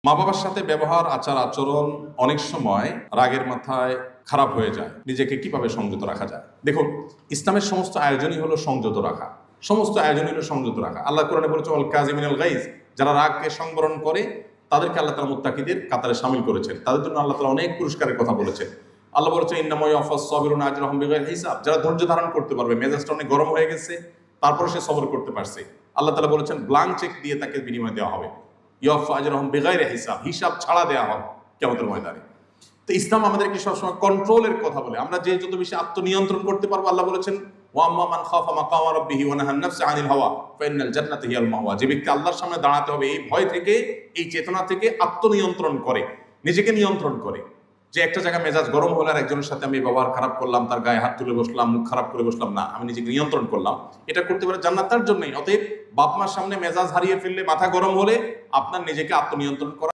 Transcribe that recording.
মা বাবার সাথে ব্যবহার আচার আচরণ অনেক সময় রাগের মাথায় খারাপ হয়ে যায়। নিজেকে কিভাবে সংযত রাখা যায়? দেখুন, ইসলামের সমস্ত আয়োজনই হলো সংযত রাখা। সমস্ত আয়োজনই হলো সংযত রাখা। আল্লাহ কোরআনে বলেছে অল কাযিমিনাল গাইজ, যারা রাগকে সংবরণ করে তাদেরকে আল্লাহ তাআলা মুত্তাকিদের কাতারে শামিল করেছেন। তাদের জন্য আল্লাহ তাআলা অনেক পুরস্কারের কথা বলেছেন। আল্লাহ বলেছেন ইন্নামা ইয়াওফাস সাবিরুনা আজরাহুম বিগাইরি হিসাব, যারা ধৈর্য ধারণ করতে পারবে, মেজাজটা অনেক গরম হয়ে গেছে তারপরে সে সবর করতে পারছে, আল্লাহ তাআলা বলেছেন ব্ল্যাঙ্ক চেক দিয়ে তাকে বিনিময় দেওয়া হবে। ইয়াওফা আজরাহুম বিগাইরি হিসাব, হিসাব ছাড়া দেওয়া হবে কিয়ামতের ময়দানে। তো ইসলাম আমাদেরকে সবসময় কন্ট্রোলের কথা বলে। আমরা যে যত বেশি আত্মনিয়ন্ত্রণ করতে পারবো, আল্লাহ বলেছেন ওয়া আম্মা মান খাফা মাকামা রাব্বিহি ওয়া নাহান নাফসা আনিল হাওয়া ফাইনাল জান্নাতা হিয়াল মাওয়া, যে ব্যক্তি আল্লাহর সামনে দাঁড়াতে হবে এই ভয় থেকে, এই চেতনা থেকে আত্মনিয়ন্ত্রণ করে, নিজেকে নিয়ন্ত্রণ করে, যে একটা জায়গায় মেজাজ গরম হলে আর একজনের সাথে আমি ব্যবহার খারাপ করলাম, তার গায়ে হাত তুলে বসলাম, মুখ খারাপ করে বসলাম না, আমি নিজেকে নিয়ন্ত্রণ করলাম, এটা করতে পারে জান্নাত তার জন্যই। অতএব বাপ মার সামনে মেজাজ হারিয়ে ফেললে, মাথা গরম হলে আপনার নিজেকে আত্মনিয়ন্ত্রণ করা